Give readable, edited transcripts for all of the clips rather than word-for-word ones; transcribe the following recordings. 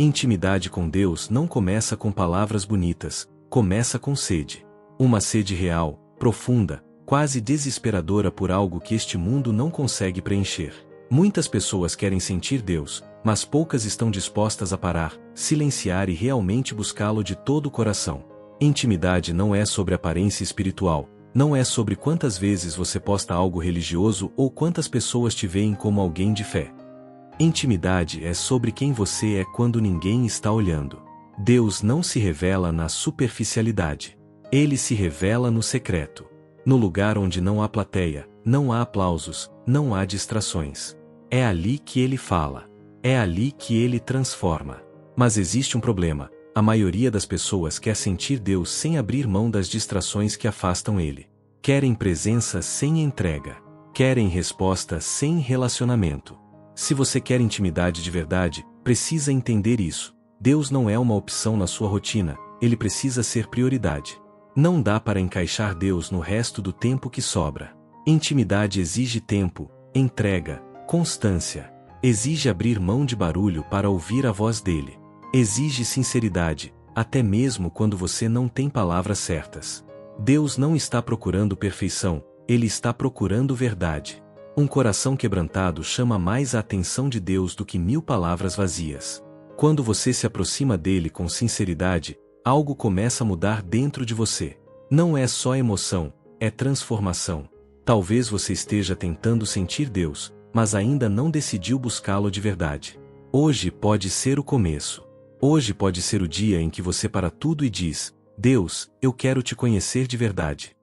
Intimidade com Deus não começa com palavras bonitas, começa com sede. Uma sede real, profunda, quase desesperadora por algo que este mundo não consegue preencher. Muitas pessoas querem sentir Deus, mas poucas estão dispostas a parar, silenciar e realmente buscá-lo de todo o coração. Intimidade não é sobre aparência espiritual, não é sobre quantas vezes você posta algo religioso ou quantas pessoas te veem como alguém de fé. Intimidade é sobre quem você é quando ninguém está olhando. Deus não se revela na superficialidade. Ele se revela no secreto. No lugar onde não há plateia, não há aplausos, não há distrações. É ali que ele fala. É ali que ele transforma. Mas existe um problema. A maioria das pessoas quer sentir Deus sem abrir mão das distrações que afastam ele. Querem presença sem entrega. Querem resposta sem relacionamento. Se você quer intimidade de verdade, precisa entender isso. Deus não é uma opção na sua rotina, ele precisa ser prioridade. Não dá para encaixar Deus no resto do tempo que sobra. Intimidade exige tempo, entrega, constância. Exige abrir mão de barulho para ouvir a voz dele. Exige sinceridade, até mesmo quando você não tem palavras certas. Deus não está procurando perfeição, ele está procurando verdade. Um coração quebrantado chama mais a atenção de Deus do que 1000 palavras vazias. Quando você se aproxima dele com sinceridade, algo começa a mudar dentro de você. Não é só emoção, é transformação. Talvez você esteja tentando sentir Deus, mas ainda não decidiu buscá-lo de verdade. Hoje pode ser o começo. Hoje pode ser o dia em que você para tudo e diz: Deus, eu quero te conhecer de verdade.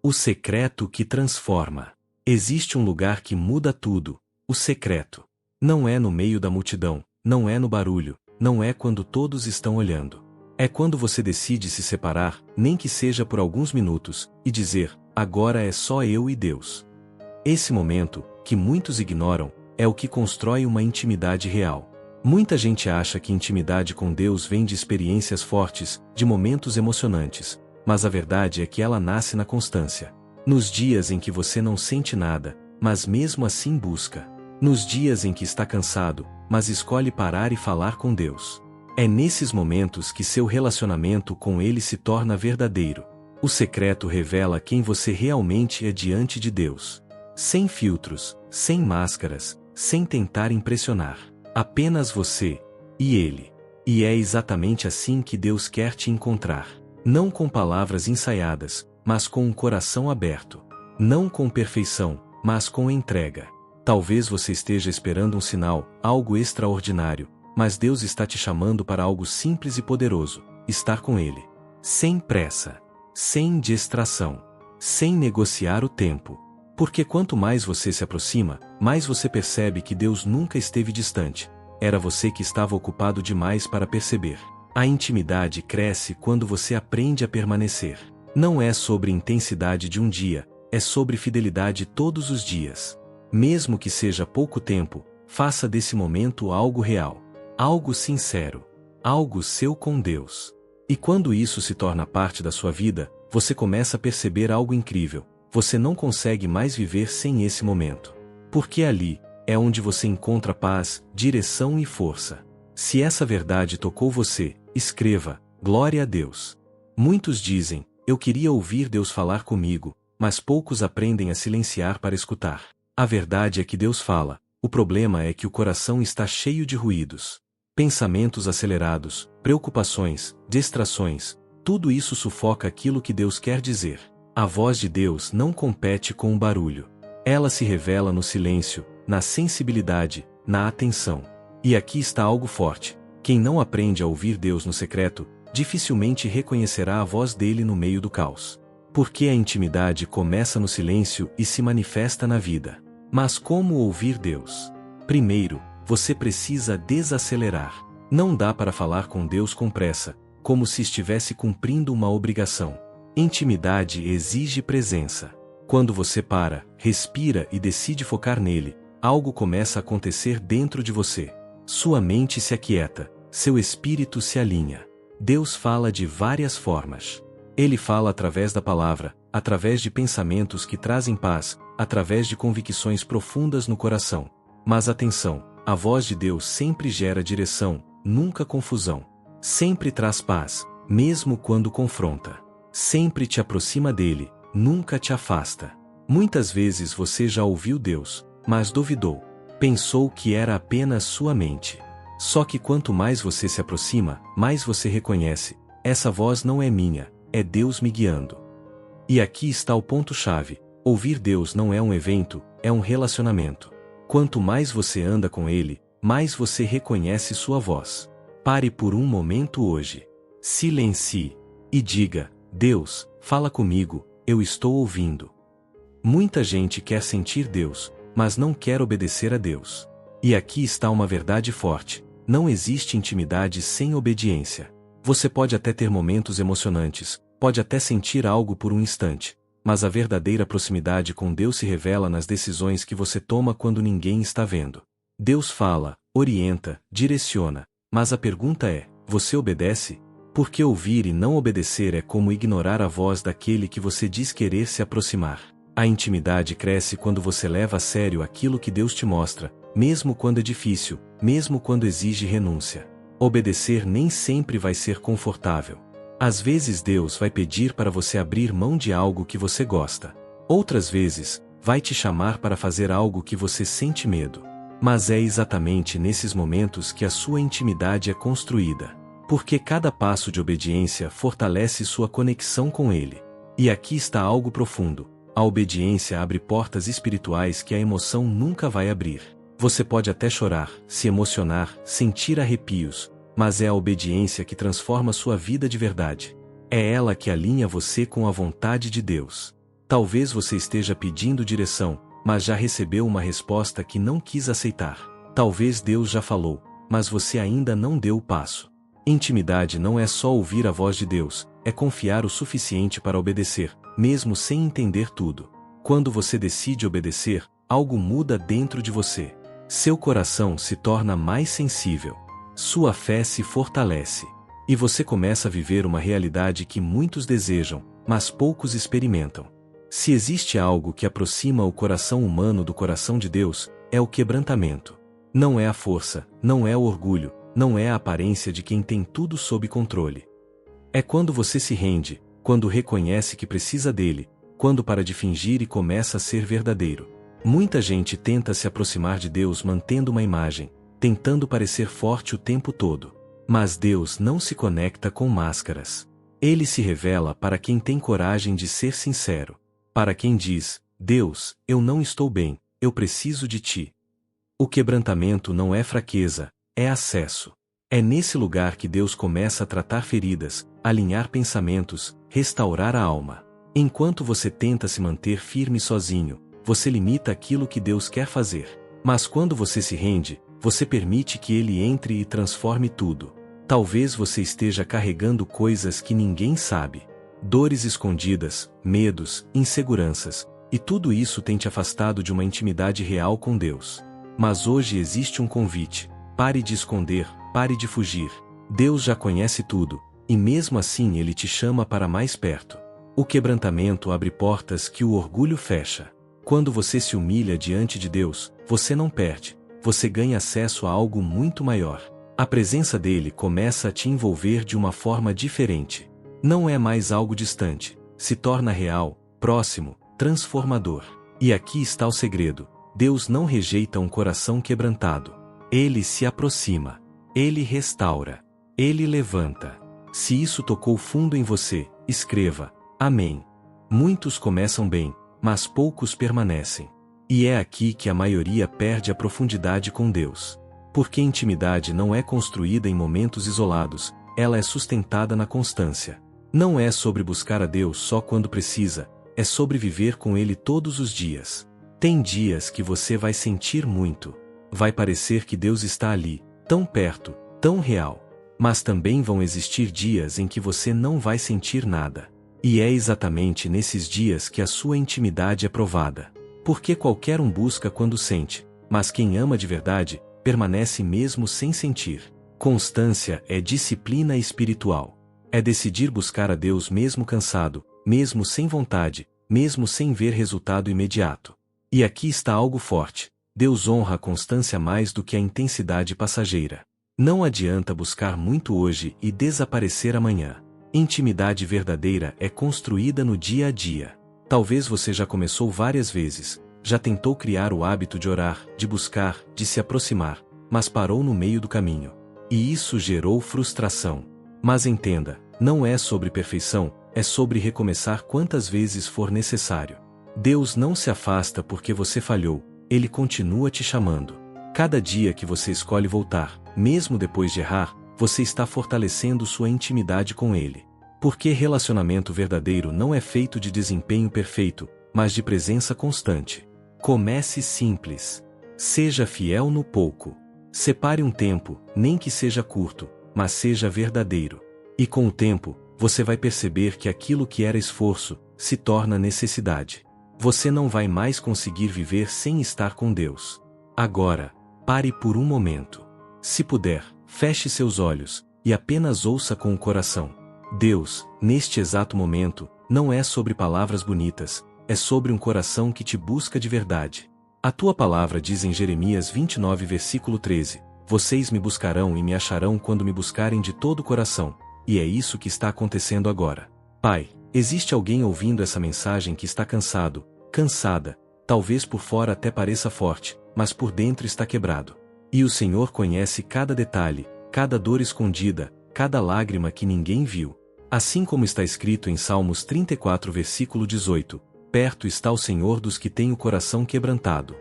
O secreto que transforma. Existe um lugar que muda tudo, o secreto. Não é no meio da multidão, não é no barulho, não é quando todos estão olhando. É quando você decide se separar, nem que seja por alguns minutos, e dizer: agora é só eu e Deus. Esse momento, que muitos ignoram, é o que constrói uma intimidade real. Muita gente acha que intimidade com Deus vem de experiências fortes, de momentos emocionantes, mas a verdade é que ela nasce na constância. Nos dias em que você não sente nada, mas mesmo assim busca. Nos dias em que está cansado, mas escolhe parar e falar com Deus. É nesses momentos que seu relacionamento com Ele se torna verdadeiro. O secreto revela quem você realmente é diante de Deus. Sem filtros, sem máscaras, sem tentar impressionar. Apenas você e Ele. E é exatamente assim que Deus quer te encontrar. Não com palavras ensaiadas, mas com um coração aberto. Não com perfeição, mas com entrega. Talvez você esteja esperando um sinal, algo extraordinário, mas Deus está te chamando para algo simples e poderoso: estar com Ele. Sem pressa. Sem distração. Sem negociar o tempo. Porque quanto mais você se aproxima, mais você percebe que Deus nunca esteve distante. Era você que estava ocupado demais para perceber. A intimidade cresce quando você aprende a permanecer. Não é sobre intensidade de um dia, é sobre fidelidade todos os dias. Mesmo que seja pouco tempo, faça desse momento algo real. Algo sincero. Algo seu com Deus. E quando isso se torna parte da sua vida, você começa a perceber algo incrível. Você não consegue mais viver sem esse momento. Porque ali é onde você encontra paz, direção e força. Se essa verdade tocou você, escreva: glória a Deus. Muitos dizem: eu queria ouvir Deus falar comigo, mas poucos aprendem a silenciar para escutar. A verdade é que Deus fala, o problema é que o coração está cheio de ruídos. Pensamentos acelerados, preocupações, distrações, tudo isso sufoca aquilo que Deus quer dizer. A voz de Deus não compete com o barulho. Ela se revela no silêncio, na sensibilidade, na atenção. E aqui está algo forte. Quem não aprende a ouvir Deus no secreto, dificilmente reconhecerá a voz dele no meio do caos. Porque a intimidade começa no silêncio e se manifesta na vida. Mas como ouvir Deus? Primeiro, você precisa desacelerar. Não dá para falar com Deus com pressa, como se estivesse cumprindo uma obrigação. Intimidade exige presença. Quando você para, respira e decide focar nele, algo começa a acontecer dentro de você. Sua mente se aquieta, seu espírito se alinha. Deus fala de várias formas. Ele fala através da palavra, através de pensamentos que trazem paz, através de convicções profundas no coração. Mas atenção, a voz de Deus sempre gera direção, nunca confusão. Sempre traz paz, mesmo quando confronta. Sempre te aproxima dele, nunca te afasta. Muitas vezes você já ouviu Deus, mas duvidou. Pensou que era apenas sua mente. Só que quanto mais você se aproxima, mais você reconhece: essa voz não é minha, é Deus me guiando. E aqui está o ponto-chave: ouvir Deus não é um evento, é um relacionamento. Quanto mais você anda com Ele, mais você reconhece sua voz. Pare por um momento hoje. Silencie. E diga: Deus, fala comigo, eu estou ouvindo. Muita gente quer sentir Deus, mas não quer obedecer a Deus. E aqui está uma verdade forte: não existe intimidade sem obediência. Você pode até ter momentos emocionantes, pode até sentir algo por um instante, mas a verdadeira proximidade com Deus se revela nas decisões que você toma quando ninguém está vendo. Deus fala, orienta, direciona, mas a pergunta é: você obedece? Porque ouvir e não obedecer é como ignorar a voz daquele que você diz querer se aproximar. A intimidade cresce quando você leva a sério aquilo que Deus te mostra, mesmo quando é difícil, mesmo quando exige renúncia. Obedecer nem sempre vai ser confortável. Às vezes Deus vai pedir para você abrir mão de algo que você gosta. Outras vezes, vai te chamar para fazer algo que você sente medo. Mas é exatamente nesses momentos que a sua intimidade é construída. Porque cada passo de obediência fortalece sua conexão com Ele. E aqui está algo profundo: a obediência abre portas espirituais que a emoção nunca vai abrir. Você pode até chorar, se emocionar, sentir arrepios, mas é a obediência que transforma sua vida de verdade. É ela que alinha você com a vontade de Deus. Talvez você esteja pedindo direção, mas já recebeu uma resposta que não quis aceitar. Talvez Deus já falou, mas você ainda não deu o passo. Intimidade não é só ouvir a voz de Deus, é confiar o suficiente para obedecer, mesmo sem entender tudo. Quando você decide obedecer, algo muda dentro de você. Seu coração se torna mais sensível. Sua fé se fortalece. E você começa a viver uma realidade que muitos desejam, mas poucos experimentam. Se existe algo que aproxima o coração humano do coração de Deus, é o quebrantamento. Não é a força, não é o orgulho, não é a aparência de quem tem tudo sob controle. É quando você se rende, quando reconhece que precisa dele, quando para de fingir e começa a ser verdadeiro. Muita gente tenta se aproximar de Deus mantendo uma imagem, tentando parecer forte o tempo todo. Mas Deus não se conecta com máscaras. Ele se revela para quem tem coragem de ser sincero. Para quem diz: Deus, eu não estou bem, eu preciso de ti. O quebrantamento não é fraqueza, é acesso. É nesse lugar que Deus começa a tratar feridas, alinhar pensamentos, restaurar a alma. Enquanto você tenta se manter firme sozinho, você limita aquilo que Deus quer fazer. Mas quando você se rende, você permite que Ele entre e transforme tudo. Talvez você esteja carregando coisas que ninguém sabe. Dores escondidas, medos, inseguranças, e tudo isso tem te afastado de uma intimidade real com Deus. Mas hoje existe um convite: pare de esconder, pare de fugir. Deus já conhece tudo, e mesmo assim Ele te chama para mais perto. O quebrantamento abre portas que o orgulho fecha. Quando você se humilha diante de Deus, você não perde, você ganha acesso a algo muito maior. A presença dele começa a te envolver de uma forma diferente. Não é mais algo distante, se torna real, próximo, transformador. E aqui está o segredo: Deus não rejeita um coração quebrantado. Ele se aproxima. Ele restaura. Ele levanta. Se isso tocou fundo em você, escreva: Amém. Muitos começam bem, mas poucos permanecem. E é aqui que a maioria perde a profundidade com Deus. Porque intimidade não é construída em momentos isolados, ela é sustentada na constância. Não é sobre buscar a Deus só quando precisa, é sobre viver com Ele todos os dias. Tem dias que você vai sentir muito. Vai parecer que Deus está ali, tão perto, tão real. Mas também vão existir dias em que você não vai sentir nada. E é exatamente nesses dias que a sua intimidade é provada. Porque qualquer um busca quando sente, mas quem ama de verdade, permanece mesmo sem sentir. Constância é disciplina espiritual. É decidir buscar a Deus mesmo cansado, mesmo sem vontade, mesmo sem ver resultado imediato. E aqui está algo forte: Deus honra a constância mais do que a intensidade passageira. Não adianta buscar muito hoje e desaparecer amanhã. Intimidade verdadeira é construída no dia a dia. Talvez você já começou várias vezes, já tentou criar o hábito de orar, de buscar, de se aproximar, mas parou no meio do caminho. E isso gerou frustração. Mas entenda, não é sobre perfeição, é sobre recomeçar quantas vezes for necessário. Deus não se afasta porque você falhou, Ele continua te chamando. Cada dia que você escolhe voltar, mesmo depois de errar, você está fortalecendo sua intimidade com Ele. Porque relacionamento verdadeiro não é feito de desempenho perfeito, mas de presença constante. Comece simples. Seja fiel no pouco. Separe um tempo, nem que seja curto, mas seja verdadeiro. E com o tempo, você vai perceber que aquilo que era esforço, se torna necessidade. Você não vai mais conseguir viver sem estar com Deus. Agora, pare por um momento. Se puder, feche seus olhos, e apenas ouça com o coração. Deus, neste exato momento, não é sobre palavras bonitas, é sobre um coração que te busca de verdade. A tua palavra diz em Jeremias 29 versículo 13, vocês me buscarão e me acharão quando me buscarem de todo o coração, e é isso que está acontecendo agora. Pai, existe alguém ouvindo essa mensagem que está cansado, cansada, talvez por fora até pareça forte, mas por dentro está quebrado. E o Senhor conhece cada detalhe, cada dor escondida, cada lágrima que ninguém viu. Assim como está escrito em Salmos 34 versículo 18, perto está o Senhor dos que têm o coração quebrantado.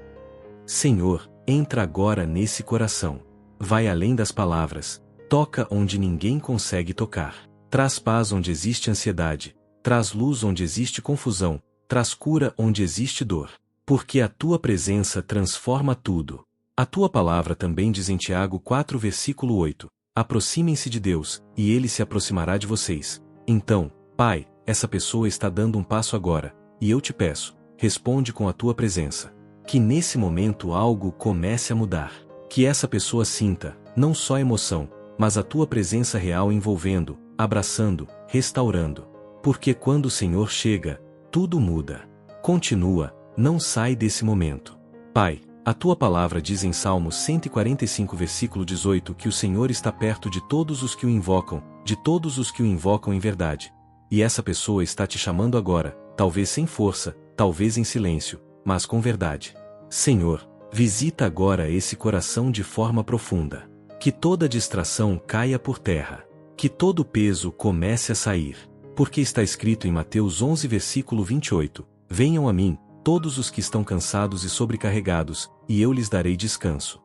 Senhor, entra agora nesse coração. Vai além das palavras, toca onde ninguém consegue tocar. Traz paz onde existe ansiedade, traz luz onde existe confusão, traz cura onde existe dor. Porque a tua presença transforma tudo. A tua palavra também diz em Tiago 4 versículo 8, aproximem-se de Deus, e Ele se aproximará de vocês. Então, Pai, essa pessoa está dando um passo agora, e eu te peço, responde com a tua presença. Que nesse momento algo comece a mudar. Que essa pessoa sinta, não só emoção, mas a tua presença real envolvendo, abraçando, restaurando. Porque quando o Senhor chega, tudo muda. Continua, não sai desse momento. Pai, a tua palavra diz em Salmos 145 versículo 18 que o Senhor está perto de todos os que o invocam, de todos os que o invocam em verdade. E essa pessoa está te chamando agora, talvez sem força, talvez em silêncio, mas com verdade. Senhor, visita agora esse coração de forma profunda. Que toda distração caia por terra. Que todo peso comece a sair. Porque está escrito em Mateus 11 versículo 28, venham a mim, todos os que estão cansados e sobrecarregados, e eu lhes darei descanso.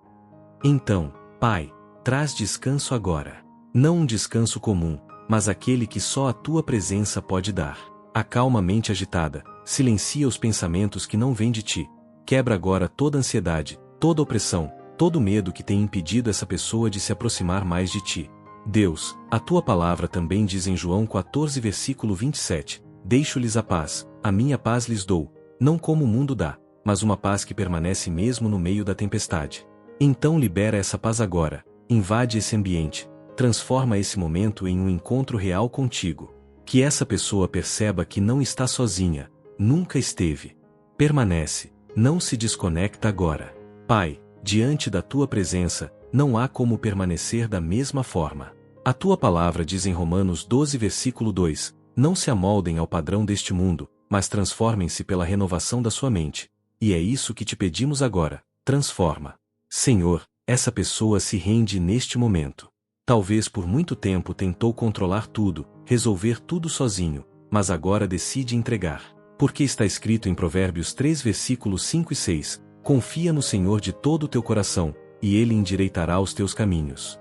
Então, Pai, traz descanso agora. Não um descanso comum, mas aquele que só a tua presença pode dar. Acalma a mente agitada, silencia os pensamentos que não vêm de ti. Quebra agora toda ansiedade, toda opressão, todo medo que tem impedido essa pessoa de se aproximar mais de ti. Deus, a tua palavra também diz em João 14 versículo 27, deixo-lhes a paz, a minha paz lhes dou, não como o mundo dá, mas uma paz que permanece mesmo no meio da tempestade. Então libera essa paz agora, invade esse ambiente, transforma esse momento em um encontro real contigo. Que essa pessoa perceba que não está sozinha, nunca esteve. Permanece, não se desconecta agora. Pai, diante da tua presença, não há como permanecer da mesma forma. A tua palavra diz em Romanos 12 versículo 2, não se amoldem ao padrão deste mundo, mas transformem-se pela renovação da sua mente. E é isso que te pedimos agora, transforma. Senhor, essa pessoa se rende neste momento. Talvez por muito tempo tentou controlar tudo, resolver tudo sozinho, mas agora decide entregar. Porque está escrito em Provérbios 3 versículos 5 e 6, confia no Senhor de todo o teu coração, e Ele endireitará os teus caminhos.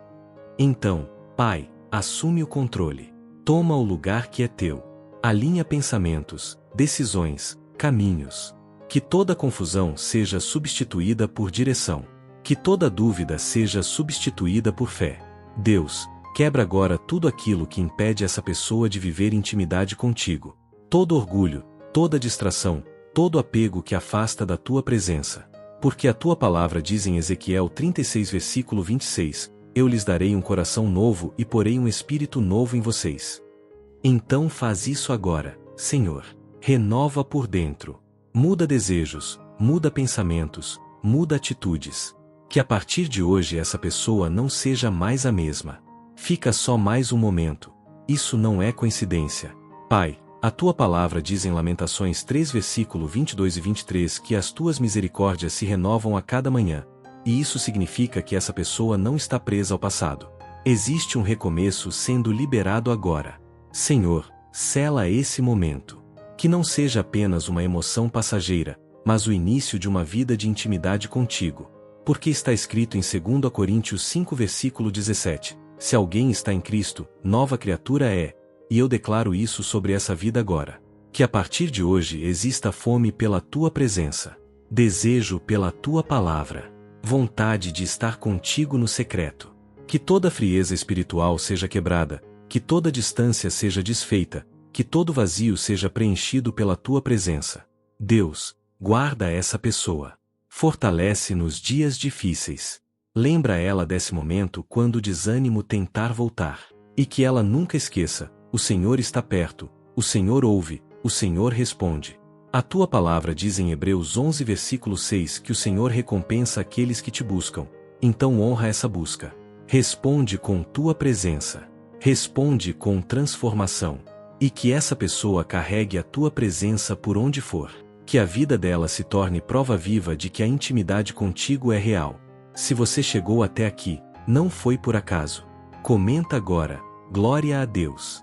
Então, Pai, assume o controle. Toma o lugar que é teu. Alinha pensamentos, decisões, caminhos. Que toda confusão seja substituída por direção. Que toda dúvida seja substituída por fé. Deus, quebra agora tudo aquilo que impede essa pessoa de viver intimidade contigo. Todo orgulho, toda distração, todo apego que afasta da tua presença. Porque a tua palavra diz em Ezequiel 36 versículo 26, eu lhes darei um coração novo e porei um espírito novo em vocês. Então faz isso agora, Senhor. Renova por dentro. Muda desejos, muda pensamentos, muda atitudes. Que a partir de hoje essa pessoa não seja mais a mesma. Fica só mais um momento. Isso não é coincidência. Pai, a tua palavra diz em Lamentações 3 versículo 22 e 23 que as tuas misericórdias se renovam a cada manhã. E isso significa que essa pessoa não está presa ao passado. Existe um recomeço sendo liberado agora. Senhor, sela esse momento. Que não seja apenas uma emoção passageira, mas o início de uma vida de intimidade contigo. Porque está escrito em 2 Coríntios 5 versículo 17, se alguém está em Cristo, nova criatura é, e eu declaro isso sobre essa vida agora. Que a partir de hoje exista fome pela tua presença, desejo pela tua palavra, vontade de estar contigo no secreto. Que toda frieza espiritual seja quebrada, que toda distância seja desfeita, que todo vazio seja preenchido pela tua presença. Deus, guarda essa pessoa. Fortalece nos dias difíceis. Lembra ela desse momento quando o desânimo tentar voltar. E que ela nunca esqueça, o Senhor está perto, o Senhor ouve, o Senhor responde. A tua palavra diz em Hebreus 11 versículo 6 que o Senhor recompensa aqueles que te buscam. Então honra essa busca. Responde com tua presença. Responde com transformação. E que essa pessoa carregue a tua presença por onde for. Que a vida dela se torne prova viva de que a intimidade contigo é real. Se você chegou até aqui, não foi por acaso. Comenta agora, glória a Deus.